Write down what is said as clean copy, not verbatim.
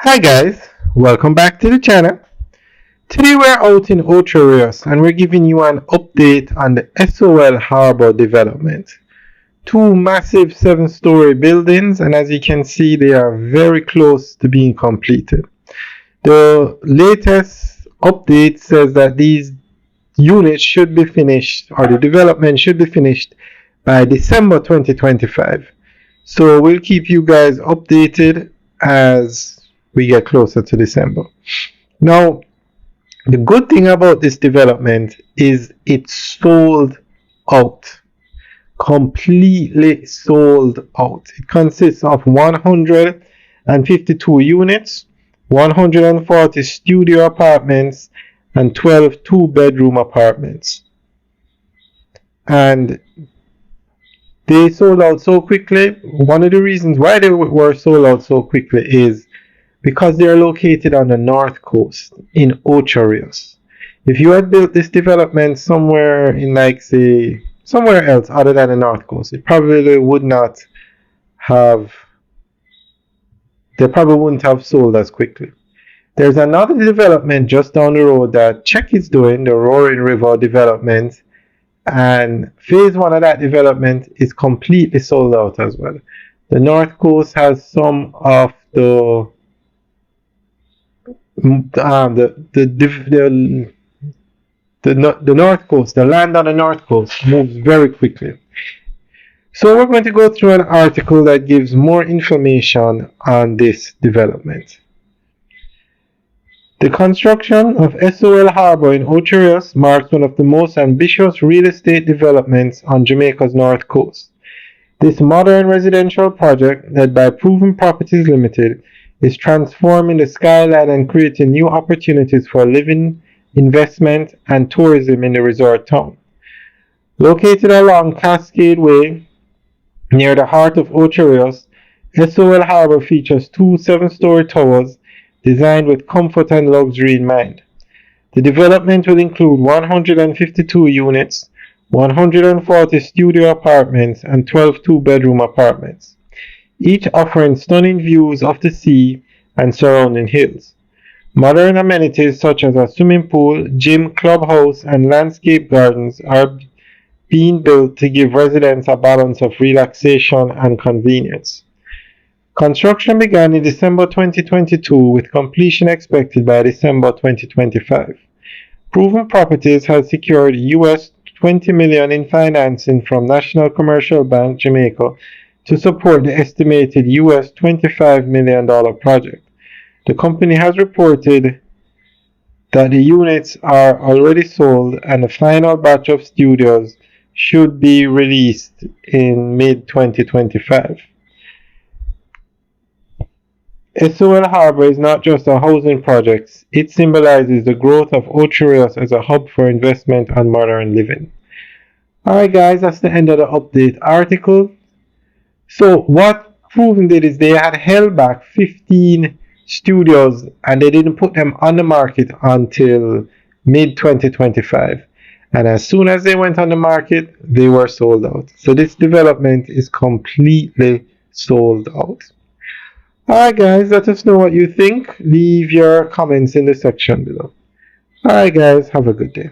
Hi guys, welcome back to the channel. Today we're out in Ocho Rios and we're giving you an update on the SOL Harbour development. Two massive 7-story buildings, and as you can see they are very close to being completed. The latest update says that these units should be finished, or the development should be finished by December 2025. So we'll keep you guys updated as we get closer to December. Now, the good thing about this development is it's sold out. Completely sold out. It consists of 152 units, 140 studio apartments, and 12 two-bedroom apartments. And they sold out so quickly. One of the reasons why they were sold out so quickly is because they are located on the north coast in Ocho Rios. If you had built this development somewhere in, like, say, somewhere else other than the north coast, it probably would not have, they probably wouldn't have sold as quickly. There's another development just down the road that Czech is doing, the Roaring River development, and phase 1 of that development is completely sold out as well. The north coast has some of the north coast, the land on the north coast moves very quickly. So we're going to go through an article that gives more information on this development. The construction of SOL Harbour in Ocho Rios marks one of the most ambitious real estate developments on Jamaica's north coast. This modern residential project, led by Proven Properties Limited, is transforming the skyline and creating new opportunities for living, investment, and tourism in the resort town. Located along Cascade Way, near the heart of Ocho Rios, SOL Harbour features two 7-story towers designed with comfort and luxury in mind. The development will include 152 units, 140 studio apartments, and 12 two-bedroom apartments, each offering stunning views of the sea and surrounding hills. Modern amenities such as a swimming pool, gym, clubhouse, and landscape gardens are being built to give residents a balance of relaxation and convenience. Construction began in December 2022 with completion expected by December 2025. Proven Properties has secured US $20 million in financing from National Commercial Bank Jamaica to support the estimated US $25 million project. The company has reported that the units are already sold and the final batch of studios should be released in mid-2025. SOL Harbour is not just a housing project, it symbolizes the growth of Ocho Rios as a hub for investment and modern living. Alright guys, that's the end of the update article. So what Proven did is they had held back 15 studios and they didn't put them on the market until mid-2025. And as soon as they went on the market, they were sold out. So this development is completely sold out. Alright guys, let us know what you think. Leave your comments in the section below. Alright guys, have a good day.